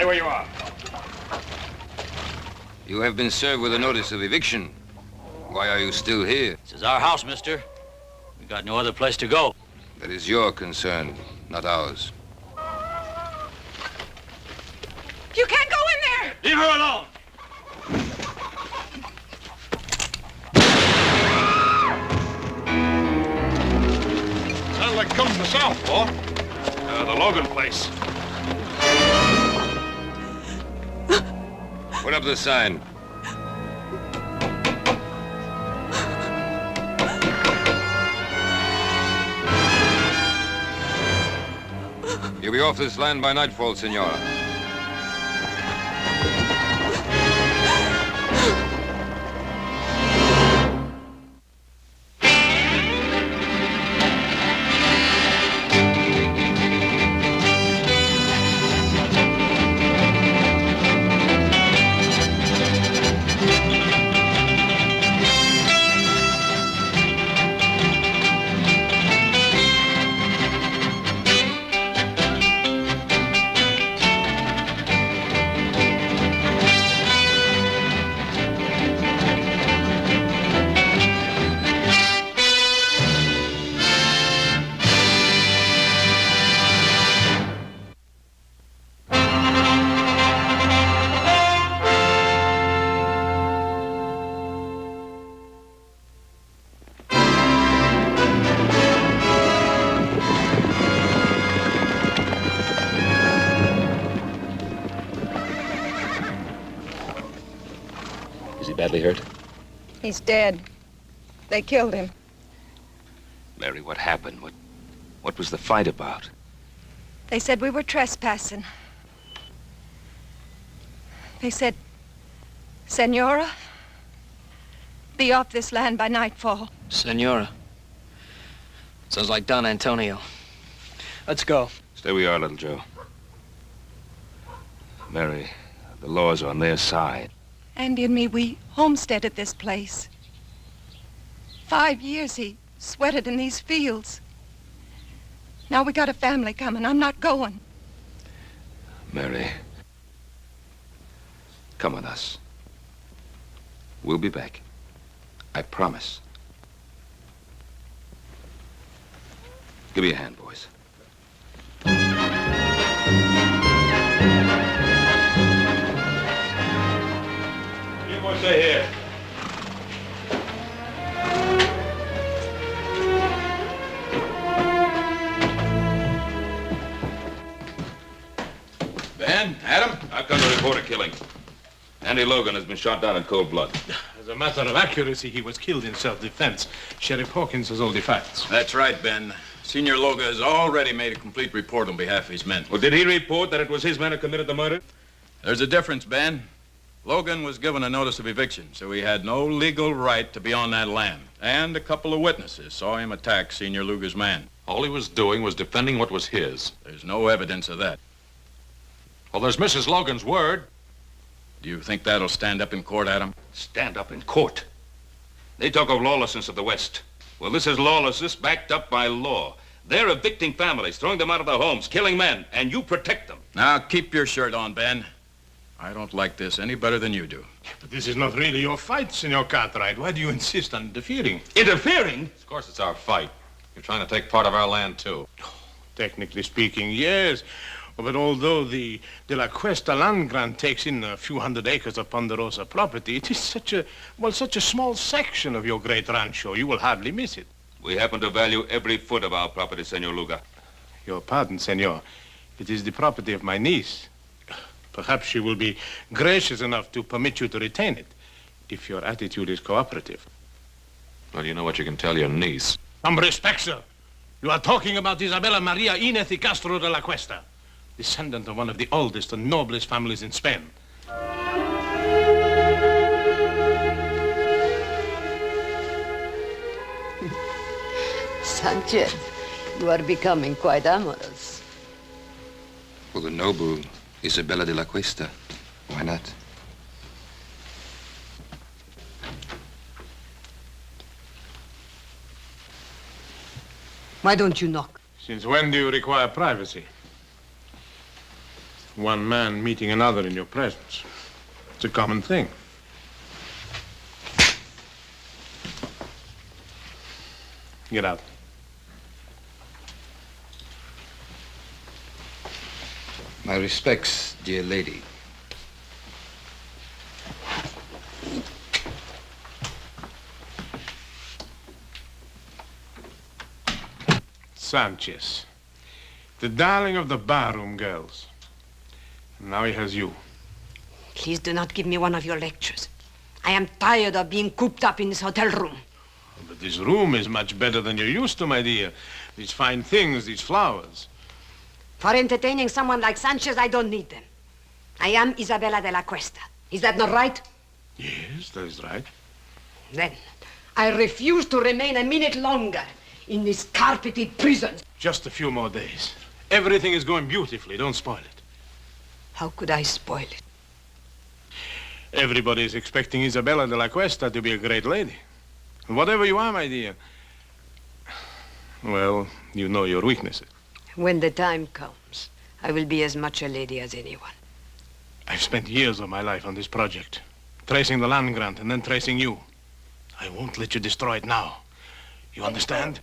where you are. You have been served with a notice of eviction. Why are you still here? This is our house, mister. We got no other place to go. That is your concern, not ours. You can't go in there! Leave her alone! Sounds like coming from the south, Paul. The Logan place. Put up the sign. You'll be off this land by nightfall, Senora. Badly hurt? He's dead. They killed him. Mary, what happened? What was the fight about? They said we were trespassing. They said, Senora, be off this land by nightfall. Senora. Sounds like Don Antonio. Let's go. Stay where you are, little Joe. Mary, the law's on their side. Andy and me, we homesteaded this place. 5 years he sweated in these fields. Now we got a family coming. I'm not going. Mary, come with us. We'll be back. I promise. Give me a hand, boys. You boys stay here. Ben, Adam, I've come to report a killing. Andy Logan has been shot down in cold blood. As a matter of accuracy, he was killed in self-defense. Sheriff Hawkins has all the facts. That's right, Ben. Senior Logan has already made a complete report on behalf of his men. Well, did he report that it was his men who committed the murder? There's a difference, Ben. Logan was given a notice of eviction, so he had no legal right to be on that land. And a couple of witnesses saw him attack Senior Luger's man. All he was doing was defending what was his. There's no evidence of that. Well, there's Mrs. Logan's word. Do you think that'll stand up in court, Adam? Stand up in court. They talk of lawlessness of the West. Well, this is lawlessness backed up by law. They're evicting families, throwing them out of their homes, killing men, and you protect them. Now, keep your shirt on, Ben. I don't like this any better than you do. But this is not really your fight, Senor Cartwright. Why do you insist on interfering? Interfering? Of course, it's our fight. You're trying to take part of our land, too. Technically speaking, yes. But although the De La Cuesta land grant takes in a few hundred acres of Ponderosa property, it is such a small section of your great rancho, you will hardly miss it. We happen to value every foot of our property, Senor Luga. Your pardon, senor. It is the property of my niece. Perhaps she will be gracious enough to permit you to retain it, if your attitude is cooperative. Well, you know what you can tell your niece. Some respect, sir. You are talking about Isabella Maria Inez y Castro de la Cuesta, descendant of one of the oldest and noblest families in Spain. Sanchez, you are becoming quite amorous. For the noble Isabella de la Cuesta. Why not? Why don't you knock? Since when do you require privacy? One man meeting another in your presence. It's a common thing. Get out. My respects, dear lady. Sanchez, the darling of the barroom girls. And now he has you. Please do not give me one of your lectures. I am tired of being cooped up in this hotel room. But this room is much better than you're used to, my dear. These fine things, these flowers. For entertaining someone like Sanchez, I don't need them. I am Isabella de la Cuesta. Is that not right? Yes, that is right. Then, I refuse to remain a minute longer in this carpeted prison. Just a few more days. Everything is going beautifully. Don't spoil it. How could I spoil it? Everybody is expecting Isabella de la Cuesta to be a great lady. And whatever you are, my dear, well, you know your weaknesses. When the time comes, I will be as much a lady as anyone. I've spent years of my life on this project, tracing the land grant and then tracing you. I won't let you destroy it now. You understand?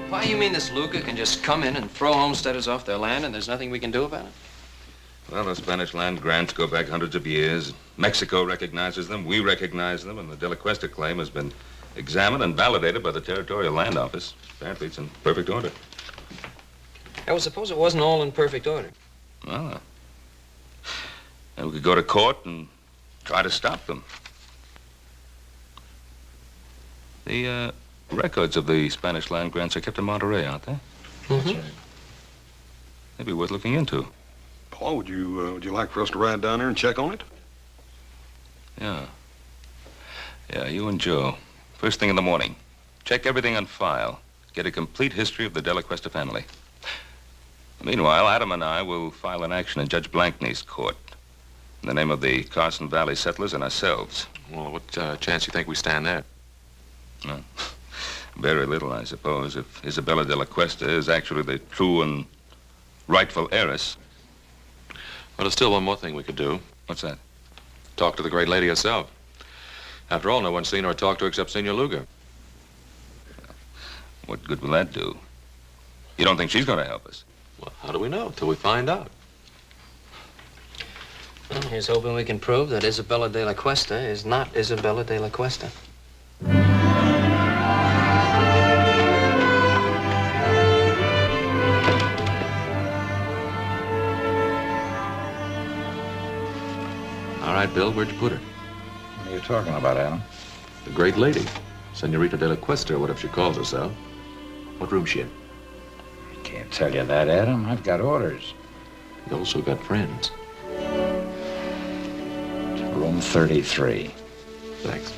Why, you mean this Luca can just come in and throw homesteaders off their land and there's nothing we can do about it? Well, the Spanish land grants go back hundreds of years. Mexico recognizes them, we recognize them, and the De La Cuesta claim has been examined and validated by the Territorial Land Office. Apparently it's in perfect order. I would suppose it wasn't all in perfect order. Well, then we could go to court and try to stop them. The records of the Spanish land grants are kept in Monterey, aren't they? Mm-hmm. Maybe worth looking into. Paul, would you like for us to ride down there and check on it? Yeah. Yeah, you and Joe. First thing in the morning. Check everything on file. Get a complete history of the De La Cuesta family. Meanwhile, Adam and I will file an action in Judge Blankney's court in the name of the Carson Valley settlers and ourselves. Well, what chance do you think we stand there? Well, very little, I suppose, if Isabella de la Cuesta is actually the true and rightful heiress. Well, there's still one more thing we could do. What's that? Talk to the great lady herself. After all, no one's seen her or talked to her except Senor Luger. What good will that do? You don't think she's going to help us? Well, how do we know till we find out? Well, here's hoping we can prove that Isabella de la Cuesta is not Isabella de la Cuesta. All right, Bill, where'd you put her? What are you talking about, Adam? The great lady. Senorita de la Cuesta, or whatever she calls herself. What room's she in? Can't tell you that, Adam. I've got orders. You also got friends. Room 33. Thanks.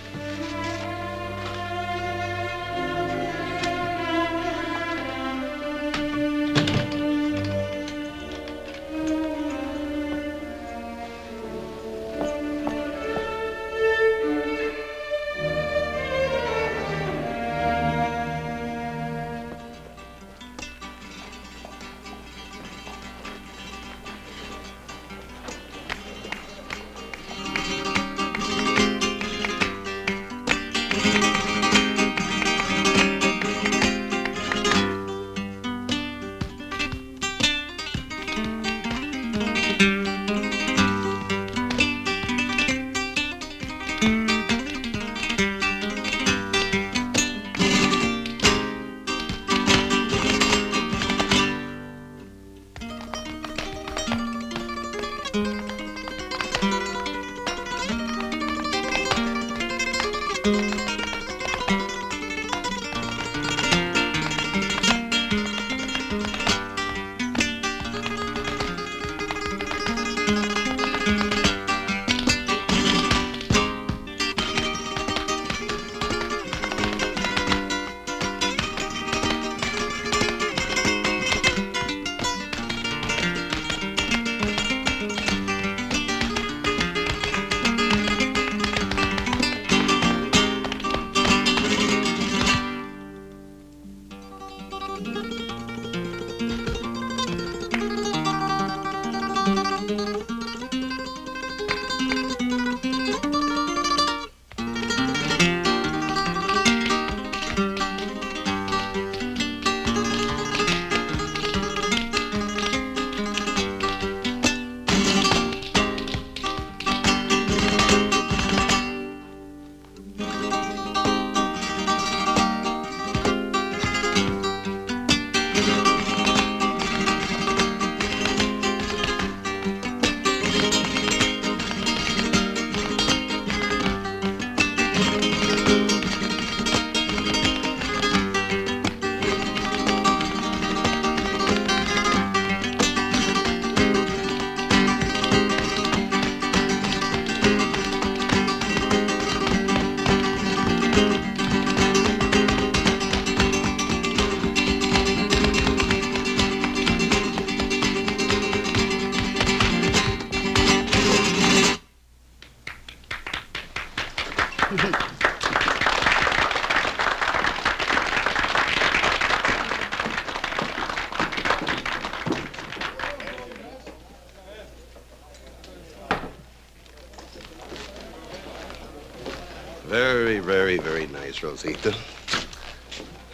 very, very nice, Rosita.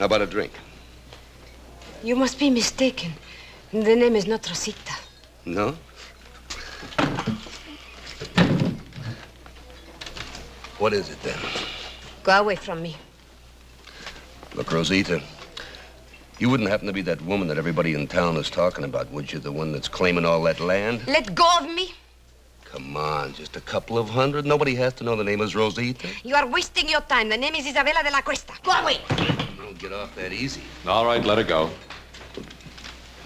How about a drink? You must be mistaken. The name is not Rosita. No? What is it, then? Go away from me. Look, Rosita, you wouldn't happen to be that woman that everybody in town is talking about, would you? The one that's claiming all that land? Let go of me. Come on, just a couple of hundred. Nobody has to know the name is Rosita. You are wasting your time. The name is Isabella de la Cuesta. Go away. Don't get off that easy. All right, let her go.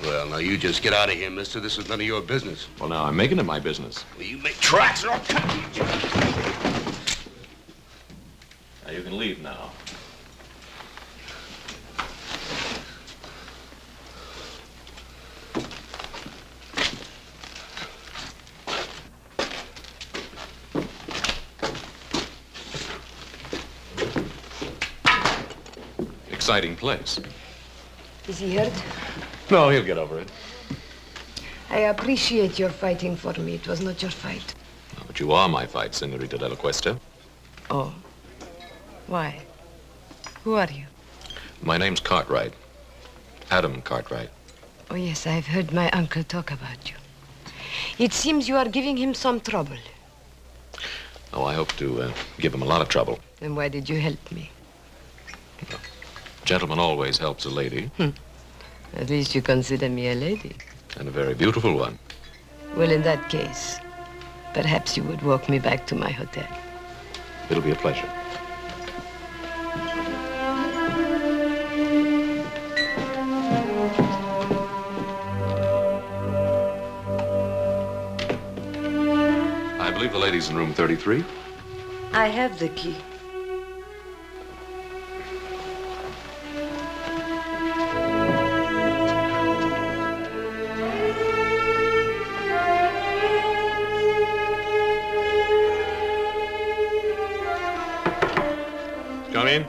Well, now you just get out of here, mister. This is none of your business. Well, now, I'm making it my business. Well, you make tracks or I'll cut you. Now, you can leave now. Exciting place. Is he hurt? No, he'll get over it. I appreciate your fighting for me. It was not your fight. No, but you are my fight, Senorita de la Cuesta. Oh. Why? Who are you? My name's Cartwright. Adam Cartwright. Oh, yes, I've heard my uncle talk about you. It seems you are giving him some trouble. Oh, I hope to give him a lot of trouble. Then why did you help me? Gentleman always helps a lady. At least you consider me a lady. And a very beautiful one. Well, in that case, perhaps you would walk me back to my hotel. It'll be a pleasure. I believe the lady's in room 33. I have the key. Come in.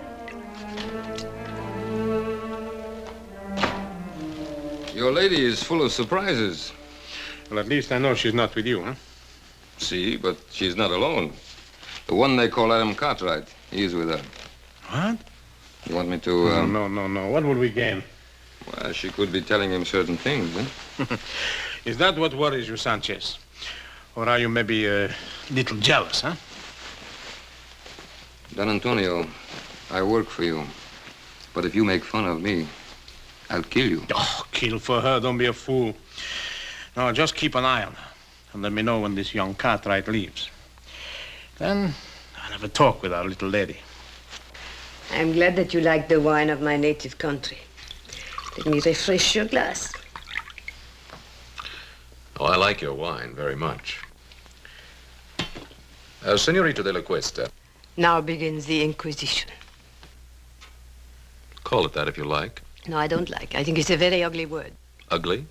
Your lady is full of surprises. Well, at least I know she's not with you, huh? See, but she's not alone. The one they call Adam Cartwright, he's with her. What? You want me to, No. What will we gain? Well, she could be telling him certain things, eh? Is that what worries you, Sanchez? Or are you maybe a little jealous, huh? Don Antonio, I work for you. But if you make fun of me, I'll kill you. Oh, kill for her. Don't be a fool. No, just keep an eye on her. And let me know when this young Cartwright leaves. Then I'll have a talk with our little lady. I'm glad that you like the wine of my native country. Let me refresh your glass. Oh, I like your wine very much. Senorita de la Cuesta. Now begins the Inquisition. Call it that if you like. No, I don't like. I think it's a very ugly word. Ugly?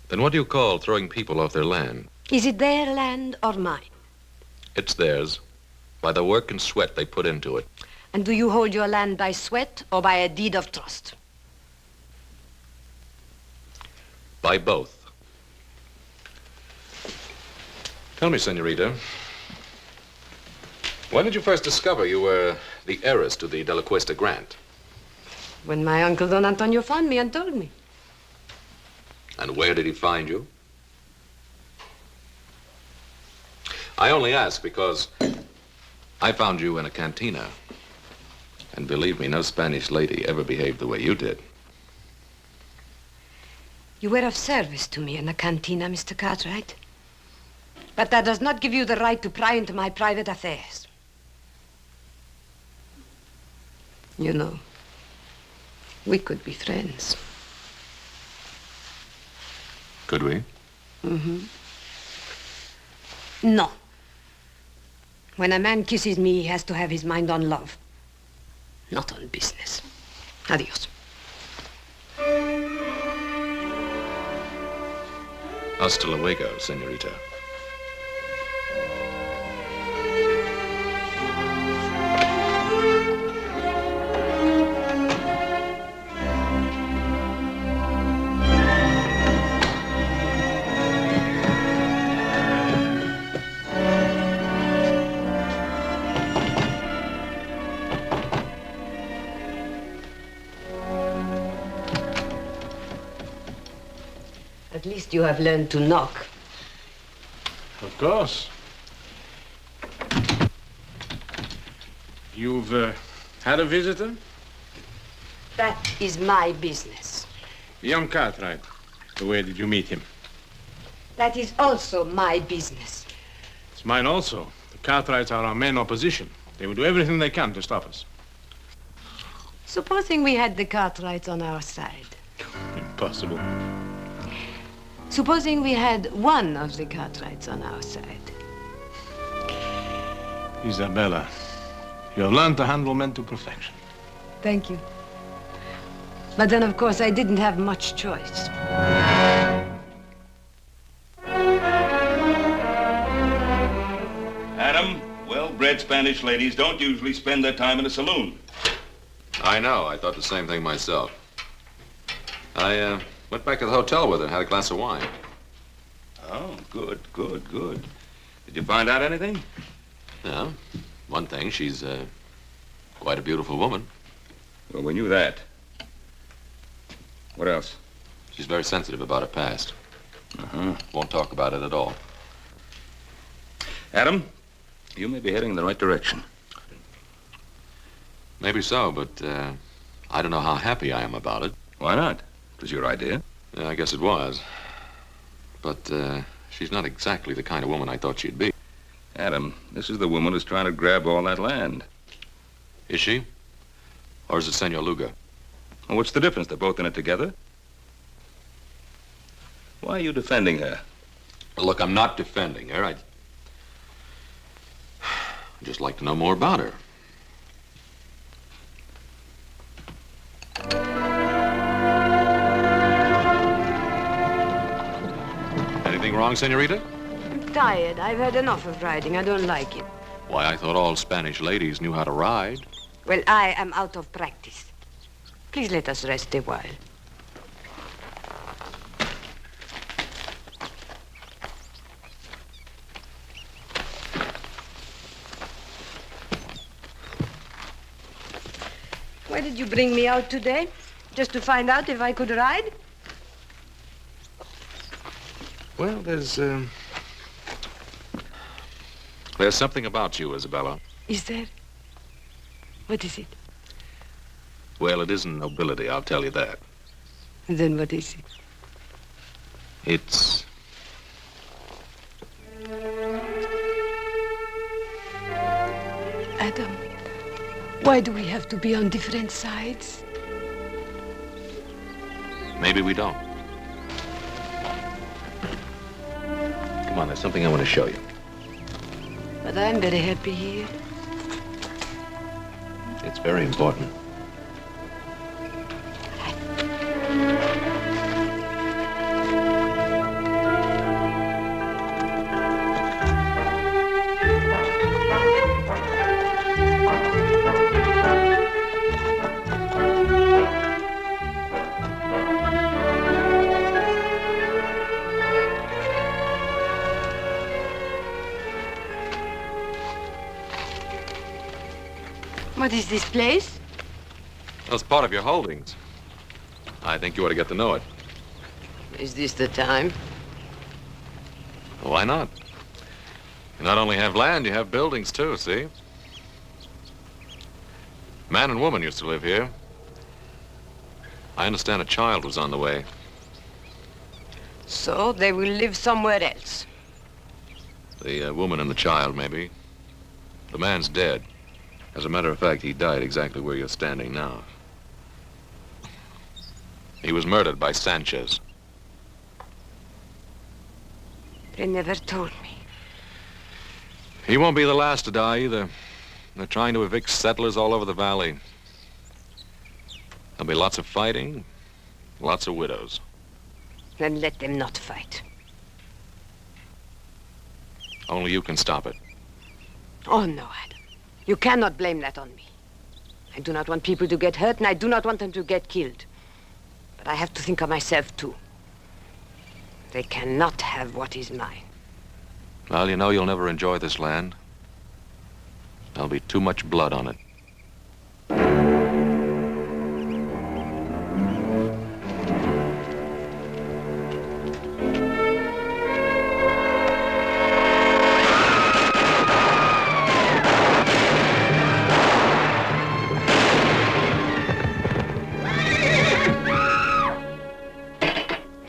Then what do you call throwing people off their land? Is it their land or mine? It's theirs, by the work and sweat they put into it. And do you hold your land by sweat or by a deed of trust? By both. Tell me, Senorita, when did you first discover you were the heiress to the De La Cuesta grant? When my uncle Don Antonio found me and told me. And where did he find you? I only ask because I found you in a cantina. And believe me, no Spanish lady ever behaved the way you did. You were of service to me in the cantina, Mr. Cartwright. But that does not give you the right to pry into my private affairs. You know, we could be friends. Could we? Mm-hmm. No. When a man kisses me, he has to have his mind on love, not on business. Adios. Hasta luego, senorita. At least you have learned to knock. Of course. You've had a visitor? That is my business. Young Cartwright. Where did you meet him? That is also my business. It's mine also. The Cartwrights are our main opposition. They will do everything they can to stop us. Supposing we had the Cartwrights on our side. Impossible. Supposing we had one of the Cartwrights on our side. Isabella, you have learned to handle men to perfection. Thank you. But then, of course, I didn't have much choice. Adam, well-bred Spanish ladies don't usually spend their time in a saloon. I know. I thought the same thing myself. I went back to the hotel with her and had a glass of wine. Oh, good, good, good. Did you find out anything? Yeah. One thing, she's quite a beautiful woman. Well, we knew that. What else? She's very sensitive about her past. Uh-huh. Won't talk about it at all. Adam, you may be heading in the right direction. Maybe so, but I don't know how happy I am about it. Why not? It was your idea. Yeah, I guess it was. But she's not exactly the kind of woman I thought she'd be. Adam, this is the woman who's trying to grab all that land. Is she? Or is it Senor Luga? Well, what's the difference? They're both in it together. Why are you defending her? Well, look, I'm not defending her. I'd just like to know more about her. Anything wrong, senorita? I'm tired. I've had enough of riding. I don't like it. Why, I thought all Spanish ladies knew how to ride. Well, I am out of practice. Please let us rest a while. Why did you bring me out today? Just to find out if I could ride? Well, there's something about you, Isabella. Is there? What is it? Well, it isn't nobility, I'll tell you that. Then what is it? It's... Adam, why do we have to be on different sides? Maybe we don't. Come on, there's something I want to show you. But I'm very happy here. It's very important. What is this place? That's part of your holdings. I think you ought to get to know it. Is this the time? Why not? You not only have land, you have buildings too, see? Man and woman used to live here. I understand a child was on the way. So they will live somewhere else. The woman and the child, maybe. The man's dead. As a matter of fact, he died exactly where you're standing now. He was murdered by Sanchez. They never told me. He won't be the last to die either. They're trying to evict settlers all over the valley. There'll be lots of fighting, lots of widows. Then let them not fight. Only you can stop it. Oh, no, Adam. You cannot blame that on me. I do not want people to get hurt, and I do not want them to get killed. But I have to think of myself, too. They cannot have what is mine. Well, you know you'll never enjoy this land. There'll be too much blood on it.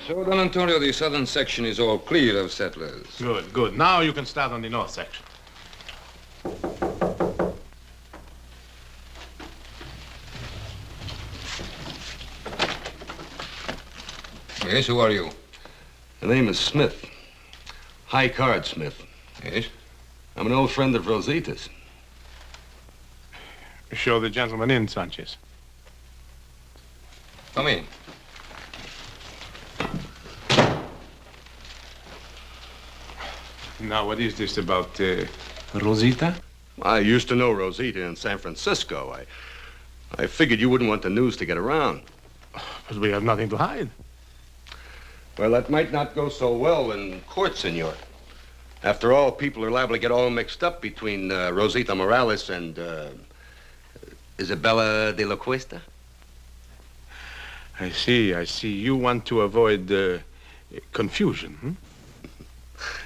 So, Don Antonio, the southern section is all clear of settlers. Good, good. Now you can start on the north section. Yes, who are you? The name is Smith. High Card Smith. Yes? I'm an old friend of Rosita's. Show the gentleman in, Sanchez. Come in. Now, what is this about Rosita? I used to know Rosita in San Francisco. I figured you wouldn't want the news to get around. But we have nothing to hide. Well, that might not go so well in court, senor. After all, people are liable to get all mixed up between Rosita Morales and Isabella de la Cuesta. I see, I see. You want to avoid confusion, hmm?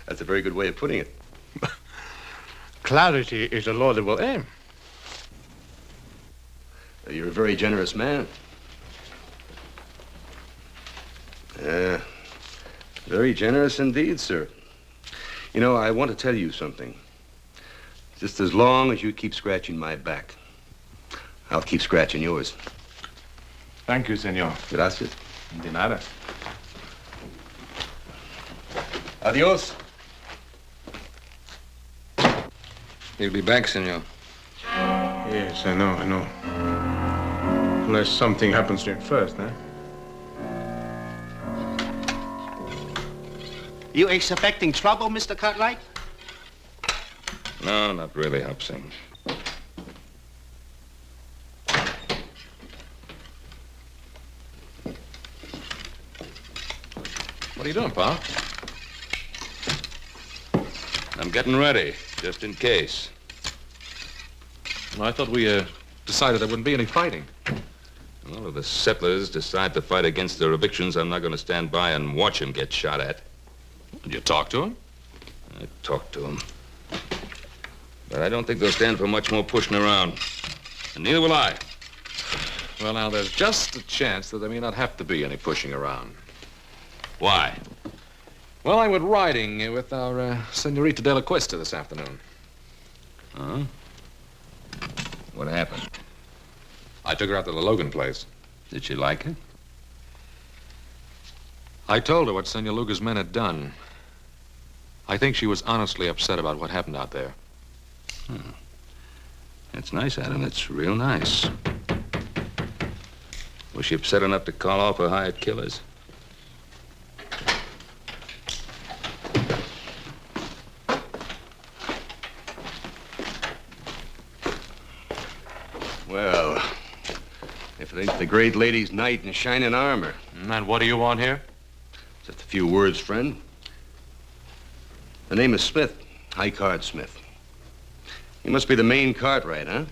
That's a very good way of putting it. Clarity is a laudable aim. You're a very generous man. Very generous indeed, sir. You know, I want to tell you something. Just as long as you keep scratching my back, I'll keep scratching yours. Thank you, senor. Gracias. De nada. Adios. He'll be back, senor. Yes, I know, I know. Unless something happens to him first, eh? You expecting trouble, Mr. Cartwright? No, not really, Hobson. What are you doing, Pa? I'm getting ready, just in case. Well, I thought we decided there wouldn't be any fighting. Well, if the settlers decide to fight against their evictions, I'm not going to stand by and watch them get shot at. Did you talk to him? I talked to them. But I don't think they'll stand for much more pushing around. And neither will I. Well, now, there's just a chance that there may not have to be any pushing around. Why? Well, I went riding with our Senorita de la Cuesta this afternoon. Huh? What happened? I took her out to the Logan place. Did she like it? I told her what Senor Luga's men had done. I think she was honestly upset about what happened out there. Hmm. That's nice, Adam. That's real nice. Was she upset enough to call off her hired killers? Well, if it ain't the great lady's knight in shining armor. And what do you want here? Just a few words, friend. The name is Smith, High Card Smith. You must be the main Cartwright, huh?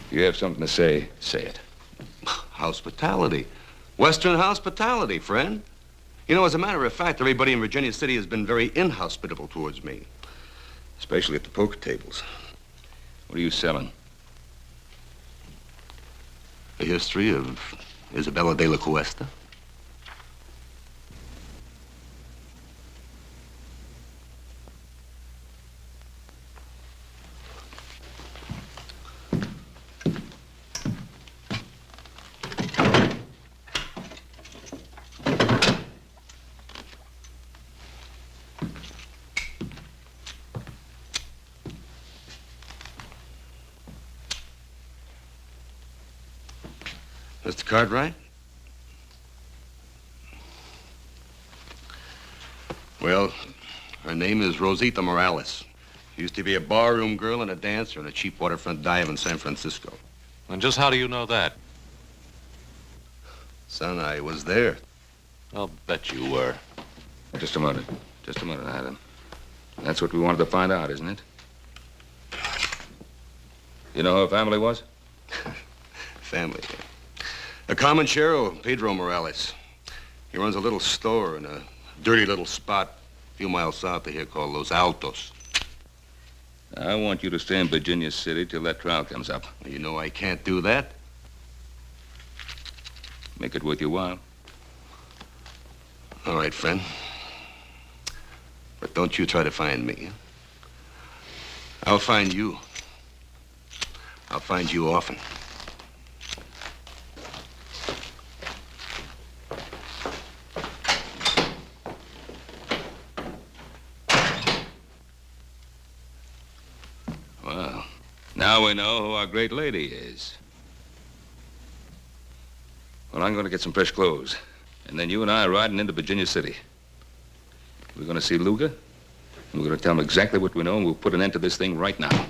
If you have something to say, say it. Hospitality. Western hospitality, friend. You know, as a matter of fact, everybody in Virginia City has been very inhospitable towards me. Especially at the poker tables. What are you selling? The history of Isabella de la Cuesta. Mr. Cartwright? Well, her name is Rosita Morales. She used to be a barroom girl and a dancer in a cheap waterfront dive in San Francisco. And just how do you know that? Son, I was there. I'll bet you were. Just a minute. Just a minute, Adam. That's what we wanted to find out, isn't it? You know who her family was? Family. A common sheriff, Pedro Morales. He runs a little store in a dirty little spot a few miles south of here called Los Altos. I want you to stay in Virginia City till that trial comes up. You know I can't do that. Make it worth your while. All right, friend. But don't you try to find me. I'll find you. I'll find you often. Well, now we know who our great lady is. Well, I'm going to get some fresh clothes. And then you and I are riding into Virginia City. We're going to see Luga. And we're going to tell him exactly what we know, and we'll put an end to this thing right now.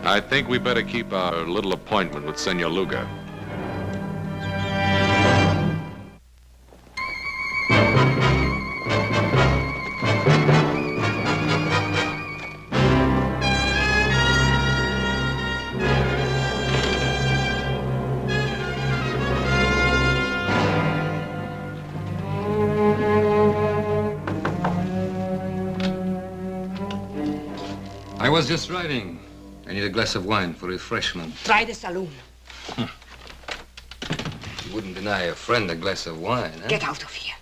I think we better keep our little appointment with Senor Luga. I was just riding. I need a glass of wine for refreshment. Try the saloon. You wouldn't deny a friend a glass of wine, huh? Get out of here.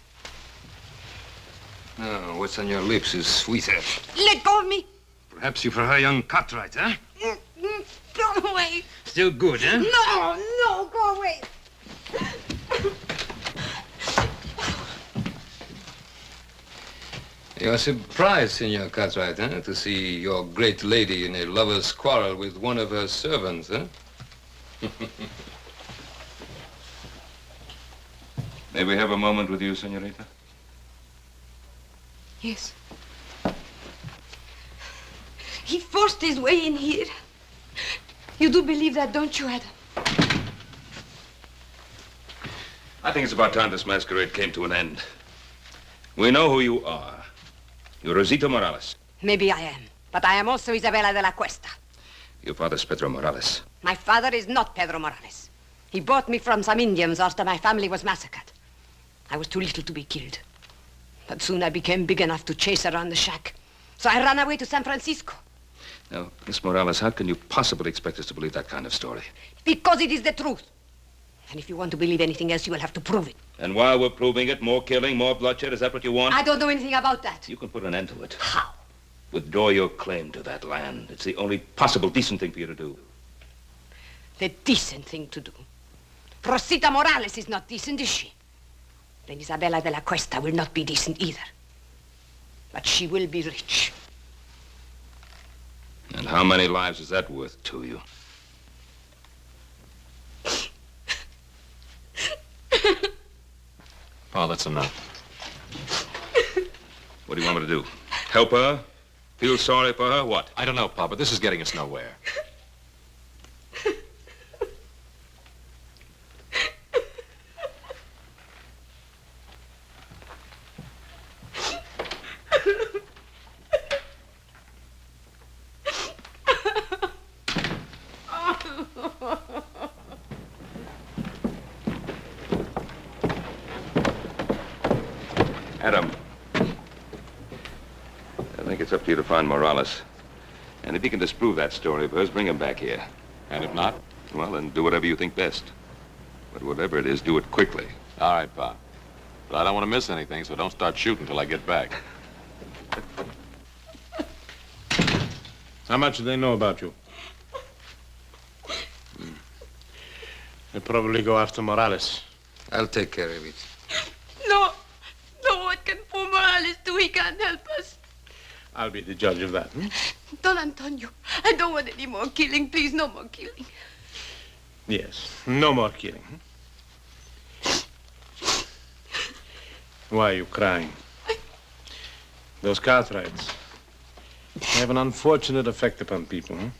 No, what's on your lips is sweeter. Let go of me. Perhaps you prefer young Cartwright, huh? Go away. Still good, huh? No, go away. You're surprised, Senor Cartwright, huh? To see your great lady in a lover's quarrel with one of her servants, huh? May we have a moment with you, senorita? Yes. He forced his way in here. You do believe that, don't you, Adam? I think it's about time this masquerade came to an end. We know who you are. You're Rosita Morales. Maybe I am, but I am also Isabella de la Cuesta. Your father's Pedro Morales. My father is not Pedro Morales. He bought me from some Indians after my family was massacred. I was too little to be killed. But soon I became big enough to chase around the shack. So I ran away to San Francisco. Now, Miss Morales, how can you possibly expect us to believe that kind of story? Because it is the truth. And if you want to believe anything else, you will have to prove it. And while we're proving it, more killing, more bloodshed, is that what you want? I don't know anything about that. You can put an end to it. How? Withdraw your claim to that land. It's the only possible decent thing for you to do. The decent thing to do. Rosita Morales is not decent, is she? Then Isabella de la Cuesta will not be decent either. But she will be rich. And how many lives is that worth to you? Oh, that's enough. What do you want me to do? Help her? Feel sorry for her? What? I don't know, Pa, but this is getting us nowhere. Adam, I think it's up to you to find Morales. And if you can disprove that story of hers, bring him back here. And if not? Well, then do whatever you think best. But whatever it is, do it quickly. All right, Pa. But I don't want to miss anything, so don't start shooting till I get back. How much do they know about you? They probably go after Morales. I'll take care of it. No, what can poor Morales do? He can't help us. I'll be the judge of that. Don Antonio, I don't want any more killing. Please, no more killing. Yes, no more killing. Why are you crying? Those Cartwrights have an unfortunate effect upon people, huh?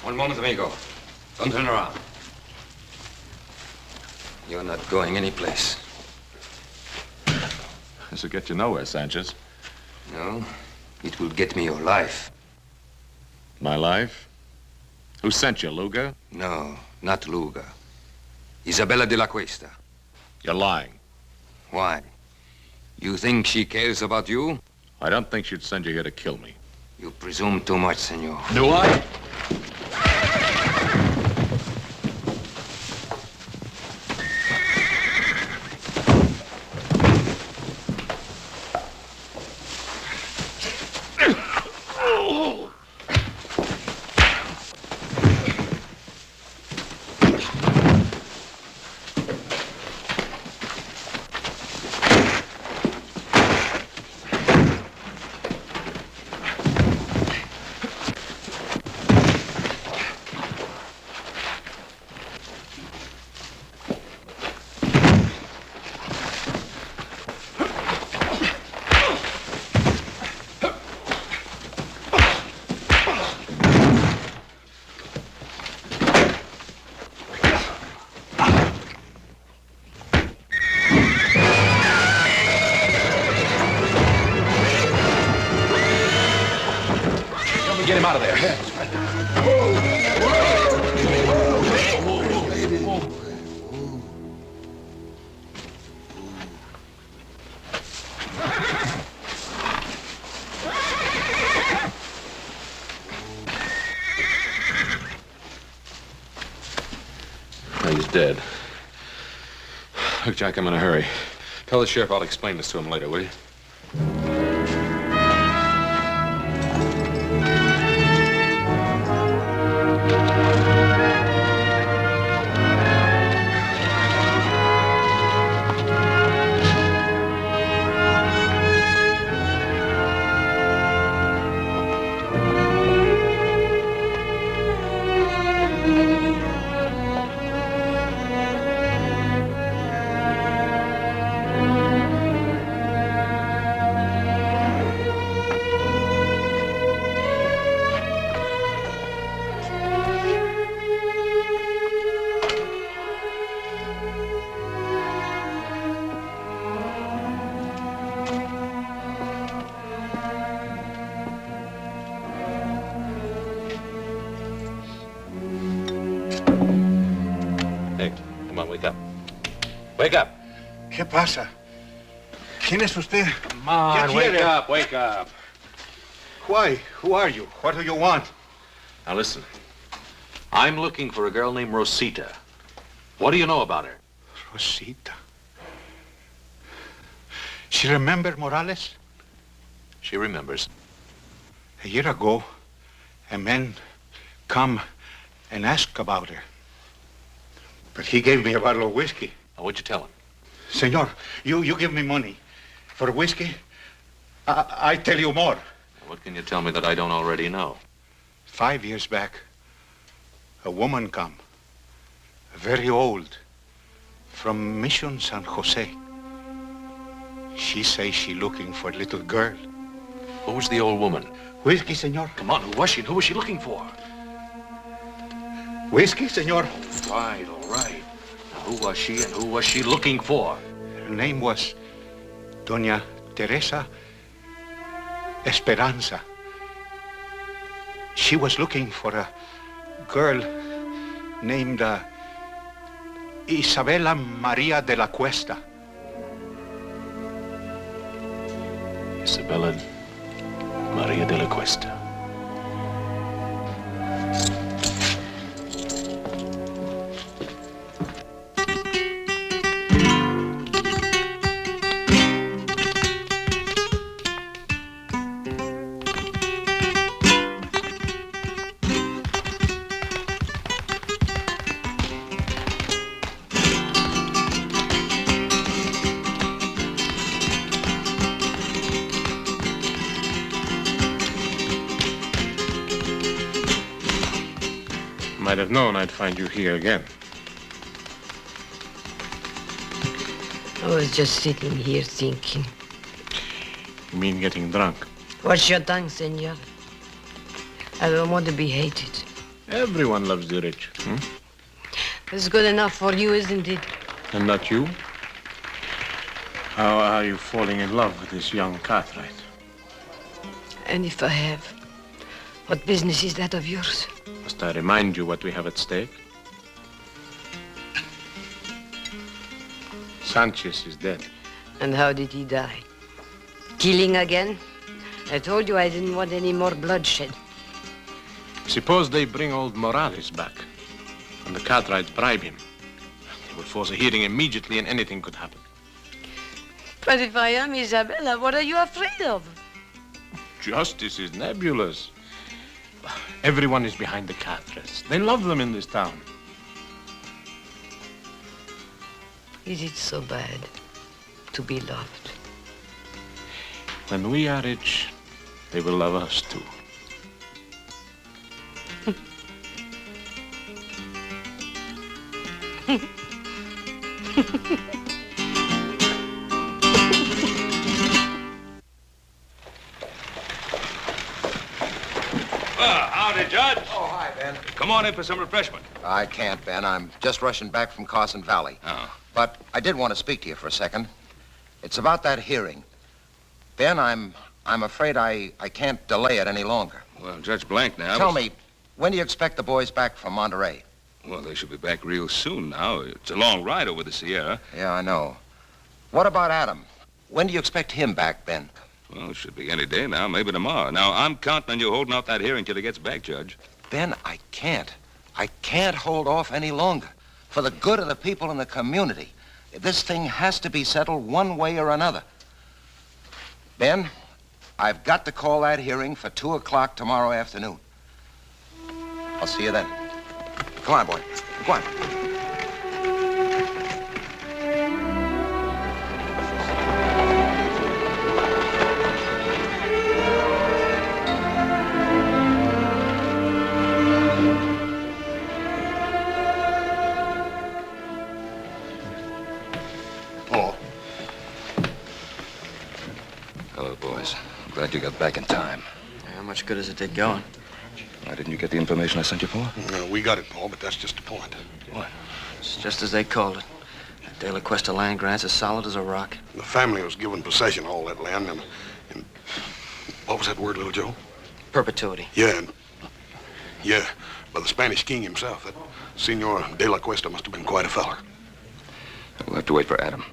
One moment, amigo. Don't turn around. You're not going anyplace. This will get you nowhere, Sanchez. No, it will get me your life. My life? Who sent you, Luga? No, not Luga. Isabella de la Cuesta. You're lying. Why? You think she cares about you? I don't think she'd send you here to kill me. You presume too much, senor. Do I? Get him out of there. He's dead. Look, Jack, I'm in a hurry. Tell the sheriff I'll explain this to him later, will you? Wake up. ¿Qué pasa? ¿Quién es usted? Come on, wake up, wake up. Why? Who are you? What do you want? Now listen. I'm looking for a girl named Rosita. What do you know about her? Rosita. She remember Morales? She remembers. A year ago, a man come and ask about her. But he gave me a bottle of whiskey. Now, what'd you tell him? Senor, you give me money. For whiskey, I tell you more. What can you tell me that I don't already know? 5 years back, a woman come, very old, from Mission San Jose. She say she looking for a little girl. Who was the old woman? Whiskey, senor. Come on, who was she and who was she looking for? Whiskey, senor. Right, all right. Now, who was she and who was she looking for? Her name was Doña Teresa Esperanza. She was looking for a girl named Isabella Maria de la Cuesta. Isabella Maria de la Cuesta. Might have known I'd find you here again. I was just sitting here thinking. You mean getting drunk? What's your tongue, senor? I don't want to be hated. Everyone loves the rich. It's good enough for you, isn't it? And not you? How are you falling in love with this young Cartwright? And if I have, what business is that of yours? Must I remind you what we have at stake? Sanchez is dead. And how did he die? Killing again? I told you I didn't want any more bloodshed. Suppose they bring old Morales back, and the Cartwrights bribe him. They will force a hearing immediately, and anything could happen. But if I am Isabella, what are you afraid of? Justice is nebulous. Everyone is behind the Cartwrights. They love them in this town. Is it so bad to be loved? When we are rich, they will love us too. Howdy, Judge. Oh, hi, Ben. Come on in for some refreshment. I can't, Ben. I'm just rushing back from Carson Valley. Oh. But I did want to speak to you for a second. It's about that hearing. Ben, I'm afraid I can't delay it any longer. Well, Judge Blank now... Tell me, when do you expect the boys back from Monterey? Well, they should be back real soon now. It's a long ride over the Sierra. Yeah, I know. What about Adam? When do you expect him back, Ben? Well, it should be any day now, maybe tomorrow. Now, I'm counting on you holding out that hearing till he gets back, Judge. Ben, I can't. I can't hold off any longer. For the good of the people in the community, this thing has to be settled one way or another. Ben, I've got to call that hearing for 2 o'clock tomorrow afternoon. I'll see you then. Come on, boy. Come on. Hello, boys. I'm glad you got back in time. How much good does it take going? Why didn't you get the information I sent you for? No, we got it, Paul, but that's just the point. What? It's just as they called it. That De La Cuesta land grant's as solid as a rock. The family was given possession of all that land, and what was that word, little Joe? Perpetuity. Yeah, by the Spanish king himself. That Senor De La Cuesta must have been quite a feller. We'll have to wait for Adam.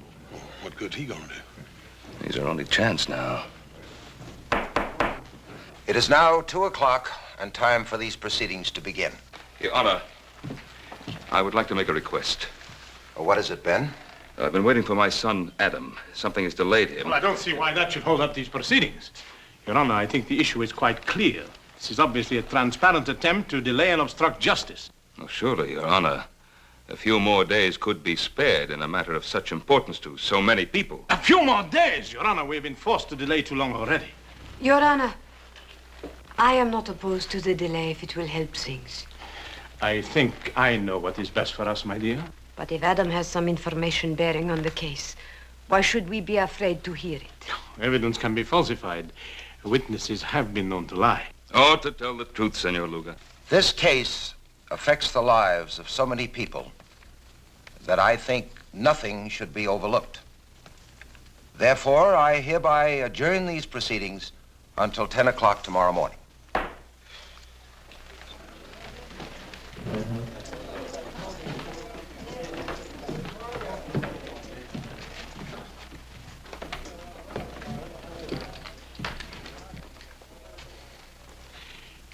What good's he gonna do? He's our only chance now. It is now 2 o'clock and time for these proceedings to begin. Your Honor, I would like to make a request. What is it, Ben? I've been waiting for my son, Adam. Something has delayed him. Well, I don't see why that should hold up these proceedings. Your Honor, I think the issue is quite clear. This is obviously a transparent attempt to delay and obstruct justice. Oh, surely, Your Honor. A few more days could be spared in a matter of such importance to so many people. A few more days, Your Honor. We've been forced to delay too long already. Your Honor, I am not opposed to the delay if it will help things. I think I know what is best for us, my dear. But if Adam has some information bearing on the case, why should we be afraid to hear it? Evidence can be falsified. Witnesses have been known to lie. Oh, to tell the truth, Senor Luga. This case affects the lives of so many people that I think nothing should be overlooked. Therefore, I hereby adjourn these proceedings until 10 o'clock tomorrow morning.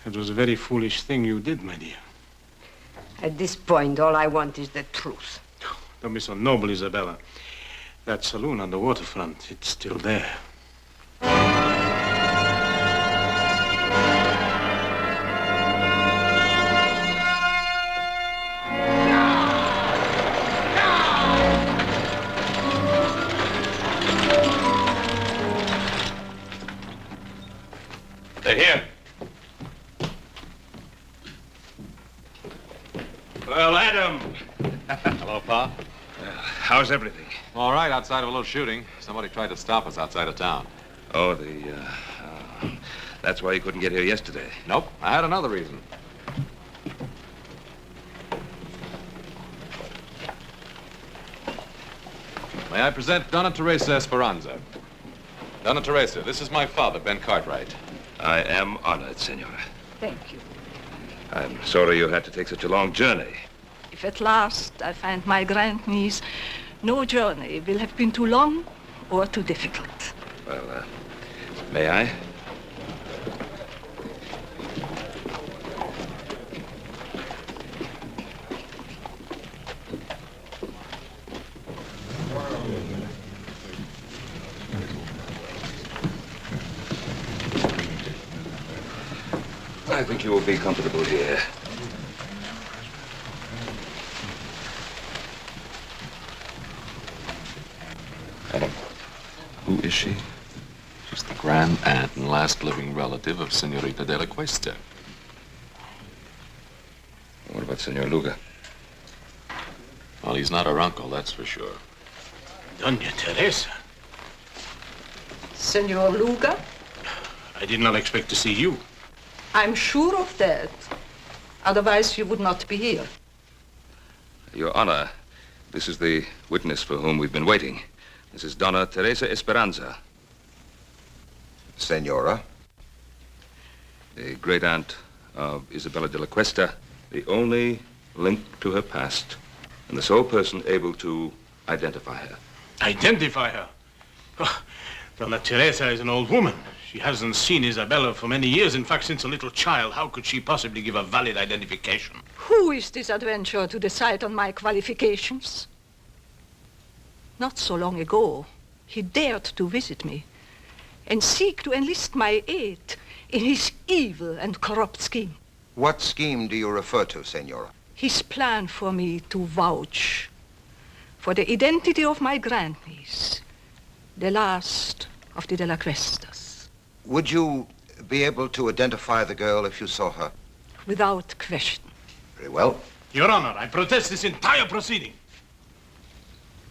It was a very foolish thing you did, my dear. At this point, all I want is the truth. Don't be so noble, Isabella. That saloon on the waterfront, it's still there. They're here. Well, Adam. Hello, Pa. How's everything? All right, outside of a little shooting. Somebody tried to stop us outside of town. Oh, that's why you couldn't get here yesterday. Nope, I had another reason. May I present Donna Teresa Esperanza? Donna Teresa, this is my father, Ben Cartwright. I am honored, Senora. Thank you. I'm sorry you had to take such a long journey. If at last I find my grandniece, no journey will have been too long or too difficult. Well, may I? I think you will be comfortable here. Who is she? She's the grand aunt and last living relative of Senorita de la Cuesta. What about Senor Luga? Well, he's not her uncle, that's for sure. Doña Teresa. Senor Luga? I did not expect to see you. I'm sure of that. Otherwise, you would not be here. Your Honor, this is the witness for whom we've been waiting. This is Donna Teresa Esperanza. Senora? The great aunt of Isabella de la Cuesta, the only link to her past, and the sole person able to identify her. Identify her? Oh, Donna Teresa is an old woman. She hasn't seen Isabella for many years. In fact, since a little child. How could she possibly give a valid identification? Who is this adventurer to decide on my qualifications? Not so long ago, he dared to visit me and seek to enlist my aid in his evil and corrupt scheme. What scheme do you refer to, Senora? His plan for me to vouch for the identity of my grandniece, the last of the De La Cuestas. Would you be able to identify the girl if you saw her? Without question. Very well. Your Honor, I protest this entire proceeding.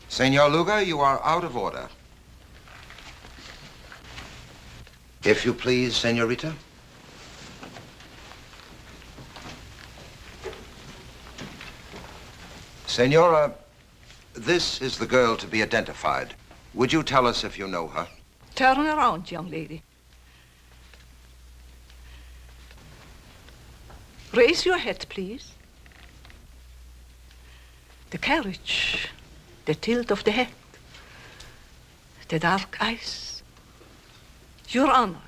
Senor Luga, you are out of order. If you please, Senorita. Senora, this is the girl to be identified. Would you tell us if you know her? Turn around, young lady. Raise your head, please. The carriage, the tilt of the head, the dark eyes. Your Honor,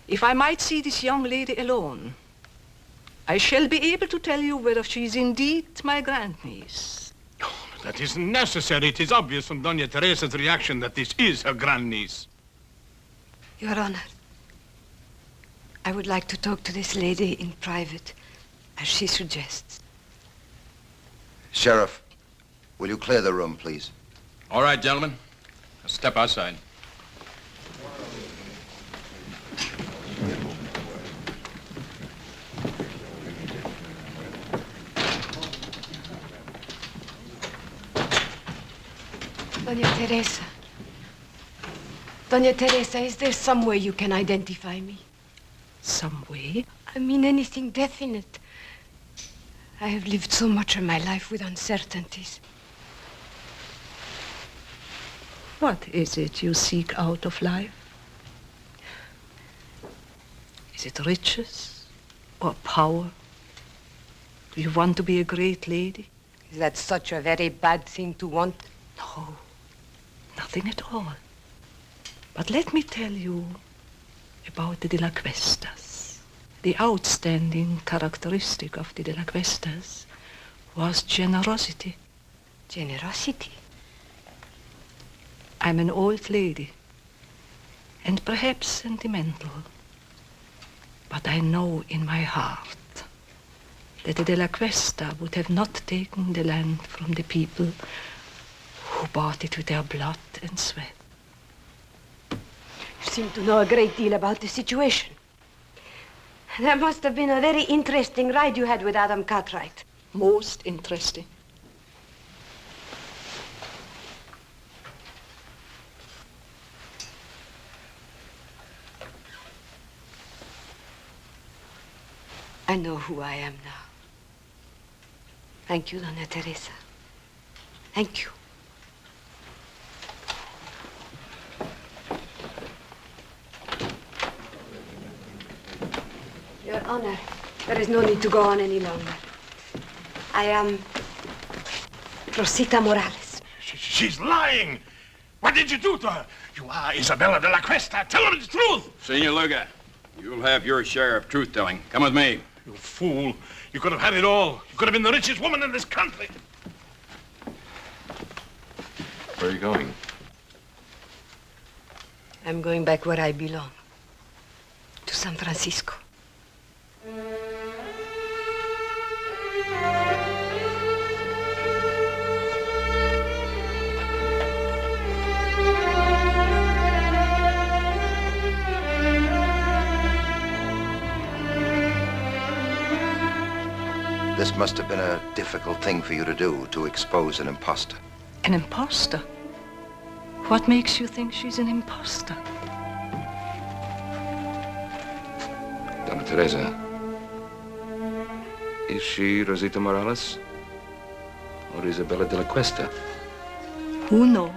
if I might see this young lady alone, I shall be able to tell you whether she is indeed my grandniece. Oh, that isn't necessary. It is obvious from Doña Teresa's reaction that this is her grandniece. Your Honor, I would like to talk to this lady in private, as she suggests. Sheriff, will you clear the room, please? All right, gentlemen. Step outside. Doña Teresa. Doña Teresa, is there some way you can identify me? Some way? I mean anything definite. I have lived so much of my life with uncertainties. What is it you seek out of life? Is it riches or power? Do you want to be a great lady? Is that such a very bad thing to want? No, nothing at all. But let me tell you about the De La Cuestas. The outstanding characteristic of the De La Cuestas was generosity. Generosity? I'm an old lady, and perhaps sentimental, but I know in my heart that the De La Cuesta would have not taken the land from the people who bought it with their blood and sweat. You seem to know a great deal about the situation. That must have been a very interesting ride you had with Adam Cartwright. Most interesting. I know who I am now. Thank you, Doña Teresa. Thank you. Honor, there is no need to go on any longer. I am Rosita Morales. She's lying. What did you do to her? You are Isabella de la Cuesta. Tell her the truth. Senor Luga, you'll have your share of truth-telling. Come with me. You fool. You could have had it all. You could have been the richest woman in this country. Where are you going? I'm going back where I belong. To San Francisco. This must have been a difficult thing for you to do, to expose an imposter. An imposter? What makes you think she's an imposter? Donna Teresa, is she Rosita Morales or Isabella de la Cuesta? Who knows?